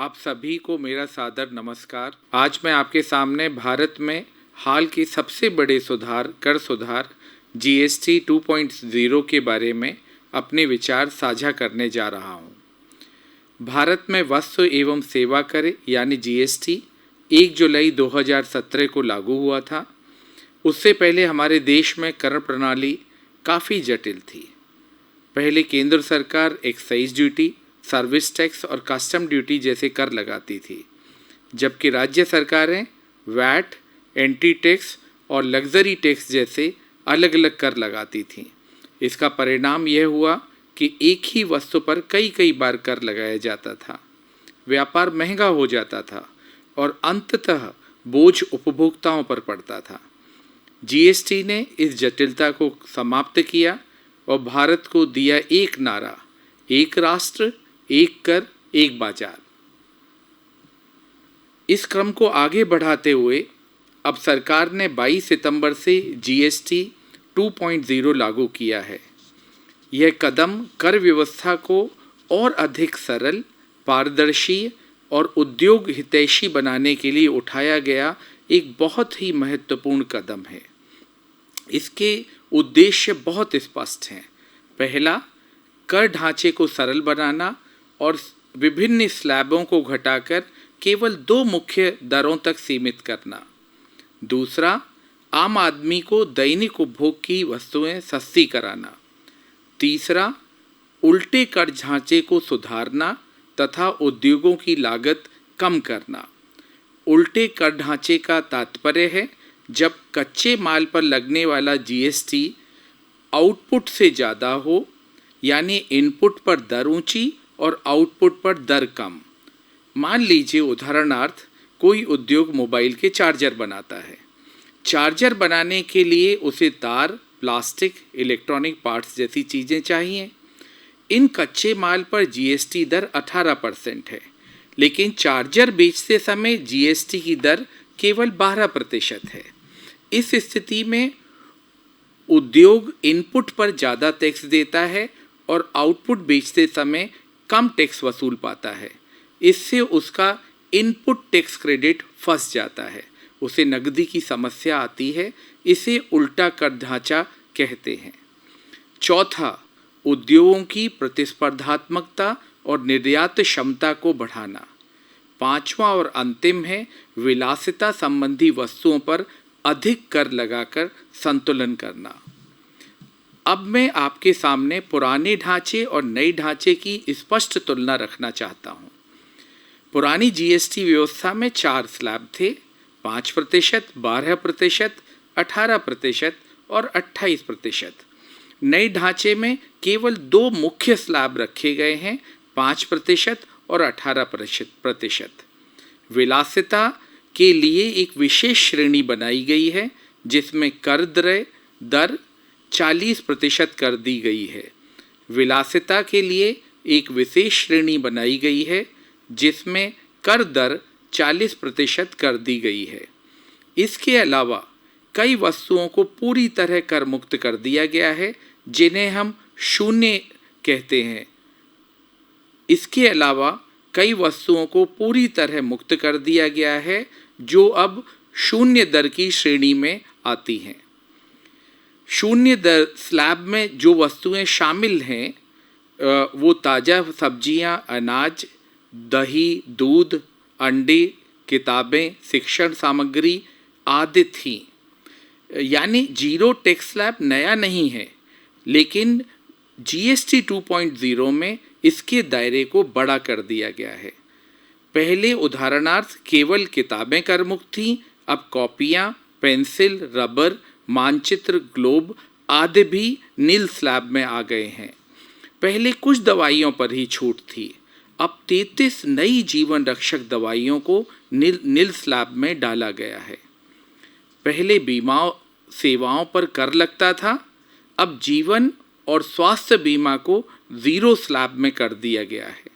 आप सभी को मेरा सादर नमस्कार। आज मैं आपके सामने भारत में हाल के सबसे बड़े कर सुधार जीएसटी 2.0 के बारे में अपने विचार साझा करने जा रहा हूं। भारत में वस्तु एवं सेवा कर यानी जीएसटी 1 जुलाई 2017 को लागू हुआ था। उससे पहले हमारे देश में कर प्रणाली काफ़ी जटिल थी। पहले केंद्र सरकार एक्साइज ड्यूटी, सर्विस टैक्स और कस्टम ड्यूटी जैसे कर लगाती थी, जबकि राज्य सरकारें वैट, एंटी टैक्स और लग्जरी टैक्स जैसे अलग अलग कर लगाती थीं। इसका परिणाम यह हुआ कि एक ही वस्तु पर कई बार कर लगाया जाता था, व्यापार महंगा हो जाता था और अंततः बोझ उपभोक्ताओं पर पड़ता था। जीएसटी ने इस जटिलता को समाप्त किया और भारत को दिया एक नारा, एक राष्ट्र, एक कर, एक बाजार। इस क्रम को आगे बढ़ाते हुए अब सरकार ने 22 सितंबर से जीएसटी 2.0 लागू किया है। यह कदम कर व्यवस्था को और अधिक सरल, पारदर्शी और उद्योग हितैषी बनाने के लिए उठाया गया एक बहुत ही महत्वपूर्ण कदम है। इसके उद्देश्य बहुत स्पष्ट हैं। पहला, कर ढांचे को सरल बनाना और विभिन्न स्लैबों को घटाकर केवल 2 मुख्य दरों तक सीमित करना। दूसरा, आम आदमी को दैनिक उपभोग की वस्तुएं सस्ती कराना। तीसरा, उल्टे कर ढांचे को सुधारना तथा उद्योगों की लागत कम करना। उल्टे कर ढांचे का तात्पर्य है जब कच्चे माल पर लगने वाला जीएसटी आउटपुट से ज़्यादा हो, यानी इनपुट पर दर ऊंची और आउटपुट पर दर कम। मान लीजिए उदाहरणार्थ कोई उद्योग मोबाइल के चार्जर बनाता है। चार्जर बनाने के लिए उसे तार, प्लास्टिक, इलेक्ट्रॉनिक पार्ट्स जैसी चीज़ें चाहिए। इन कच्चे माल पर जीएसटी दर 18% है, लेकिन चार्जर बेचते समय जीएसटी की दर केवल 12% है। इस स्थिति में उद्योग इनपुट पर ज़्यादा टैक्स देता है और आउटपुट बेचते समय कम टैक्स वसूल पाता है। इससे उसका इनपुट टैक्स क्रेडिट फंस जाता है, उसे नकदी की समस्या आती है। इसे उल्टा कर ढांचा कहते हैं। चौथा, उद्योगों की प्रतिस्पर्धात्मकता और निर्यात क्षमता को बढ़ाना। पांचवा और अंतिम है विलासिता संबंधी वस्तुओं पर अधिक कर लगाकर संतुलन करना। अब मैं आपके सामने पुराने ढांचे और नए ढांचे की स्पष्ट तुलना रखना चाहता हूं। पुरानी जीएसटी व्यवस्था में 4 स्लैब थे, 5%, 12%, 18% और 28%। नए ढांचे में केवल 2 मुख्य स्लैब रखे गए हैं, 5% और 18%। विलासिता के लिए एक विशेष श्रेणी बनाई गई है, जिसमें कर दर 40% कर दी गई है। विलासिता के लिए एक विशेष श्रेणी बनाई गई है, जिसमें कर दर 40% कर दी गई है। इसके अलावा कई वस्तुओं को पूरी तरह कर मुक्त कर दिया गया है, जिन्हें हम शून्य कहते हैं। इसके अलावा कई वस्तुओं को पूरी तरह मुक्त कर दिया गया है, जो अब शून्य दर की श्रेणी में आती हैं। शून्य दर स्लैब में जो वस्तुएं शामिल हैं वो ताज़ा सब्जियां, अनाज, दही, दूध, अंडे, किताबें, शिक्षण सामग्री आदि थीं। यानी जीरो टैक्स स्लैब नया नहीं है, लेकिन जीएसटी 2.0 में इसके दायरे को बड़ा कर दिया गया है। पहले उदाहरणार्थ केवल किताबें कर मुक्त थीं, अब कॉपियाँ, पेंसिल, रबर, मानचित्र, ग्लोब आदि भी नील स्लैब में आ गए हैं। पहले कुछ दवाइयों पर ही छूट थी, अब 33 नई जीवन रक्षक दवाइयों को नील स्लैब में डाला गया है। पहले बीमा सेवाओं पर कर लगता था, अब जीवन और स्वास्थ्य बीमा को 0 स्लैब में कर दिया गया है।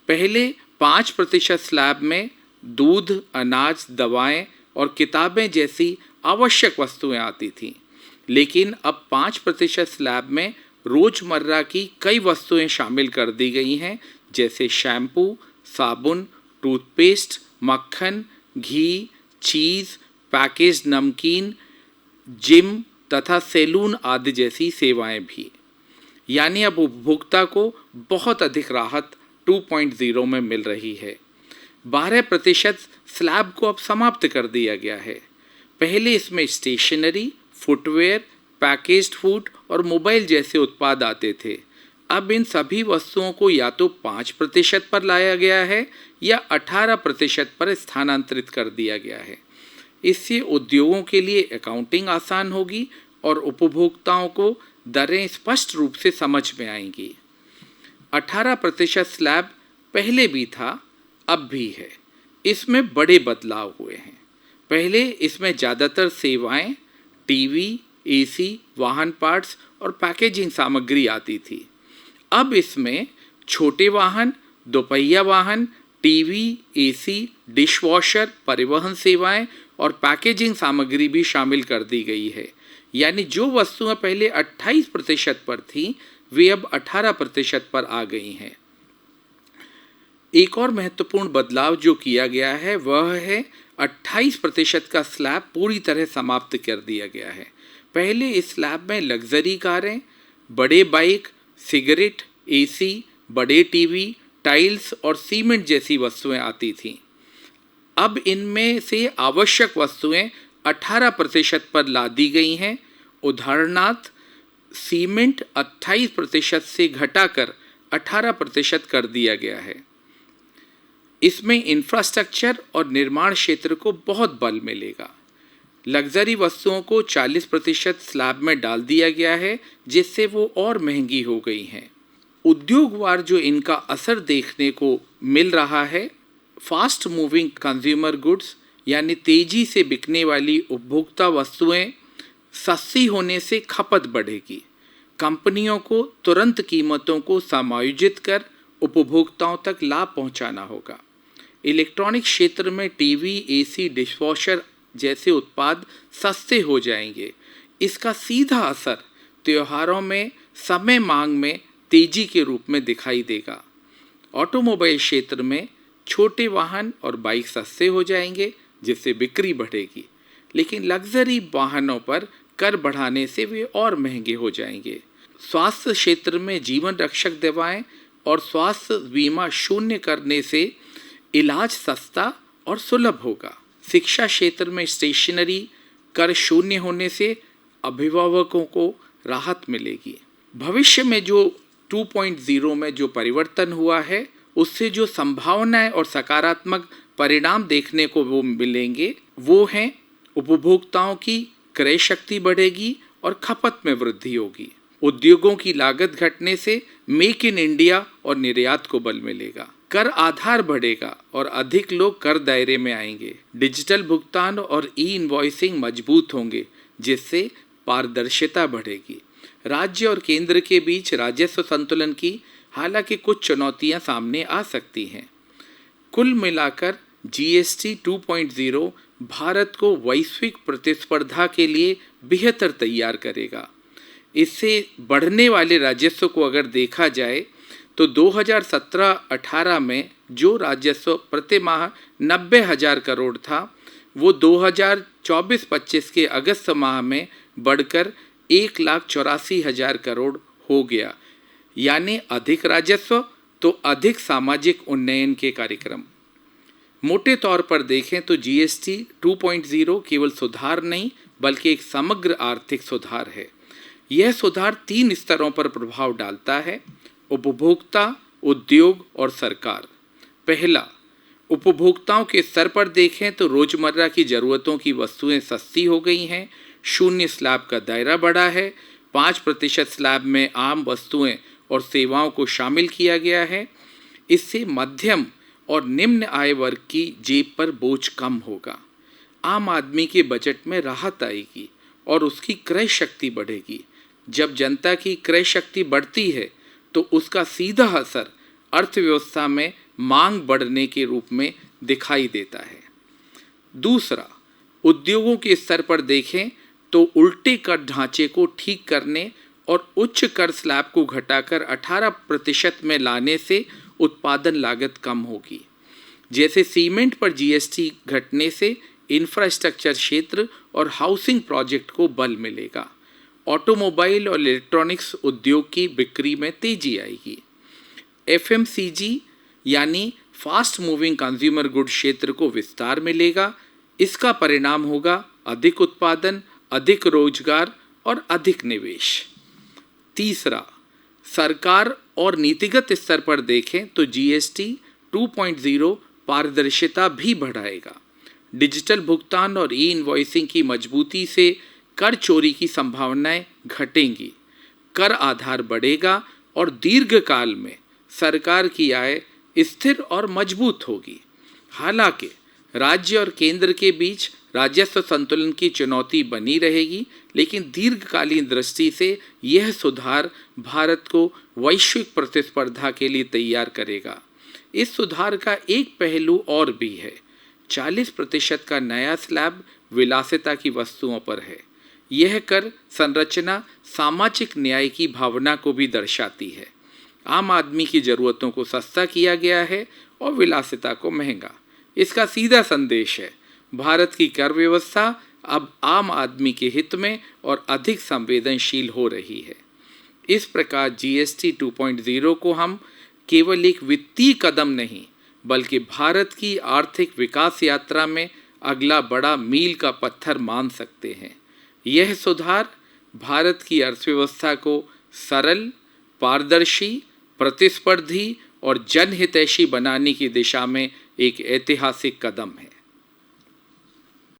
पहले 5% स्लैब में दूध, अनाज, दवाएं और किताबें जैसी आवश्यक वस्तुएं आती थीं, लेकिन अब 5% स्लैब में रोजमर्रा की कई वस्तुएं शामिल कर दी गई हैं, जैसे शैम्पू, साबुन, टूथपेस्ट, मक्खन, घी, चीज़, पैकेज्ड नमकीन, जिम तथा सैलून आदि जैसी सेवाएं भी। यानी अब उपभोक्ता को बहुत अधिक राहत 2.0 में मिल रही है। 12% स्लैब को अब समाप्त कर दिया गया है। पहले इसमें स्टेशनरी, फुटवेयर, पैकेज्ड फूड और मोबाइल जैसे उत्पाद आते थे। अब इन सभी वस्तुओं को या तो 5% पर लाया गया है या 18% पर स्थानांतरित कर दिया गया है। इससे उद्योगों के लिए अकाउंटिंग आसान होगी और उपभोक्ताओं को दरें स्पष्ट रूप से समझ में आएंगी। 18% स्लैब पहले भी था, अब भी है। इसमें बड़े बदलाव हुए हैं। पहले इसमें ज़्यादातर सेवाएं, टीवी, एसी, वाहन पार्ट्स और पैकेजिंग सामग्री आती थी। अब इसमें छोटे वाहन, दोपहिया वाहन, टीवी, एसी, डिशवॉशर, परिवहन सेवाएं और पैकेजिंग सामग्री भी शामिल कर दी गई है। यानी जो वस्तुएं पहले 28% पर थीं, वे अब 18% पर आ गई हैं। एक और महत्वपूर्ण बदलाव जो किया गया है वह है 28% का स्लैब पूरी तरह समाप्त कर दिया गया है। पहले इस स्लैब में लग्जरी कारें, बड़े बाइक, सिगरेट, एसी, बड़े टीवी, टाइल्स और सीमेंट जैसी वस्तुएं आती थीं। अब इनमें से आवश्यक वस्तुएं 18% पर ला दी गई हैं। उदाहरणार्थ सीमेंट 28% से घटाकर 18% कर दिया गया है। इसमें इंफ्रास्ट्रक्चर और निर्माण क्षेत्र को बहुत बल मिलेगा। लग्जरी वस्तुओं को 40% स्लैब में डाल दिया गया है, जिससे वो और महंगी हो गई हैं। उद्योगवार जो इनका असर देखने को मिल रहा है, फास्ट मूविंग कंज्यूमर गुड्स यानी तेजी से बिकने वाली उपभोक्ता वस्तुएं सस्ती होने से खपत बढ़ेगी। कंपनियों को तुरंत कीमतों को समायोजित कर उपभोक्ताओं तक लाभ पहुंचाना होगा। इलेक्ट्रॉनिक क्षेत्र में टीवी, एसी, डिशवॉशर जैसे उत्पाद सस्ते हो जाएंगे। इसका सीधा असर त्योहारों में समय मांग में तेजी के रूप में दिखाई देगा। ऑटोमोबाइल क्षेत्र में छोटे वाहन और बाइक सस्ते हो जाएंगे, जिससे बिक्री बढ़ेगी। लेकिन लग्जरी वाहनों पर कर बढ़ाने से वे और महंगे हो जाएंगे। स्वास्थ्य क्षेत्र में जीवन रक्षक दवाएं और स्वास्थ्य बीमा शून्य करने से इलाज सस्ता और सुलभ होगा। शिक्षा क्षेत्र में स्टेशनरी कर शून्य होने से अभिभावकों को राहत मिलेगी। भविष्य में जो 2.0 में जो परिवर्तन हुआ है, उससे जो संभावनाएं और सकारात्मक परिणाम देखने को वो मिलेंगे, वो हैं उपभोक्ताओं की क्रय शक्ति बढ़ेगी और खपत में वृद्धि होगी। उद्योगों की लागत घटने से मेक इन इंडिया और निर्यात को बल मिलेगा। कर आधार बढ़ेगा और अधिक लोग कर दायरे में आएंगे। डिजिटल भुगतान और ई इनवॉइसिंग मजबूत होंगे, जिससे पारदर्शिता बढ़ेगी। राज्य और केंद्र के बीच राजस्व संतुलन की हालांकि कुछ चुनौतियां सामने आ सकती हैं। कुल मिलाकर जीएसटी 2.0 भारत को वैश्विक प्रतिस्पर्धा के लिए बेहतर तैयार करेगा। इससे बढ़ने वाले राजस्व को अगर देखा जाए तो 2017-18 में जो राजस्व प्रति माह 90,000 करोड़ था, वो 2024-25 के अगस्त माह में बढ़कर 1,84,000 करोड़ हो गया। यानी अधिक राजस्व तो अधिक सामाजिक उन्नयन के कार्यक्रम। मोटे तौर पर देखें तो जीएसटी 2.0 केवल सुधार नहीं बल्कि एक समग्र आर्थिक सुधार है। यह सुधार 3 स्तरों पर प्रभाव डालता है: उपभोक्ता, उद्योग और सरकार। पहला, उपभोक्ताओं के स्तर पर देखें तो रोजमर्रा की ज़रूरतों की वस्तुएं सस्ती हो गई हैं, शून्य स्लैब का दायरा बढ़ा है, 5% स्लैब में आम वस्तुएं और सेवाओं को शामिल किया गया है। इससे मध्यम और निम्न आय वर्ग की जेब पर बोझ कम होगा। आम आदमी के बजट में राहत आएगी और उसकी क्रय शक्ति बढ़ेगी। जब जनता की क्रय शक्ति बढ़ती है तो उसका सीधा असर अर्थव्यवस्था में मांग बढ़ने के रूप में दिखाई देता है। दूसरा, उद्योगों के स्तर पर देखें तो उल्टे कर ढांचे को ठीक करने और उच्च कर स्लैब को घटाकर 18% में लाने से उत्पादन लागत कम होगी। जैसे सीमेंट पर जीएसटी घटने से इंफ्रास्ट्रक्चर क्षेत्र और हाउसिंग प्रोजेक्ट को बल मिलेगा। ऑटोमोबाइल और इलेक्ट्रॉनिक्स उद्योग की बिक्री में तेजी आएगी। एफएमसीजी यानी फास्ट मूविंग कंज्यूमर गुड क्षेत्र को विस्तार मिलेगा। इसका परिणाम होगा अधिक उत्पादन, अधिक रोजगार और अधिक निवेश। तीसरा, सरकार और नीतिगत स्तर पर देखें तो जीएसटी 2.0 पारदर्शिता भी बढ़ाएगा। डिजिटल भुगतान और ई इनवॉइसिंग की मजबूती से कर चोरी की संभावनाएं घटेंगी, कर आधार बढ़ेगा और दीर्घकाल में सरकार की आय स्थिर और मजबूत होगी। हालांकि राज्य और केंद्र के बीच राजस्व संतुलन की चुनौती बनी रहेगी, लेकिन दीर्घकालीन दृष्टि से यह सुधार भारत को वैश्विक प्रतिस्पर्धा के लिए तैयार करेगा। इस सुधार का एक पहलू और भी है। 40% का नया स्लैब विलासिता की वस्तुओं पर है। यह कर संरचना सामाजिक न्याय की भावना को भी दर्शाती है। आम आदमी की ज़रूरतों को सस्ता किया गया है और विलासिता को महंगा। इसका सीधा संदेश है, भारत की कर व्यवस्था अब आम आदमी के हित में और अधिक संवेदनशील हो रही है। इस प्रकार जीएसटी 2.0 को हम केवल एक वित्तीय कदम नहीं, बल्कि भारत की आर्थिक विकास यात्रा में अगला बड़ा मील का पत्थर मान सकते हैं। यह सुधार भारत की अर्थव्यवस्था को सरल, पारदर्शी, प्रतिस्पर्धी और जनहितैषी बनाने की दिशा में एक ऐतिहासिक कदम है।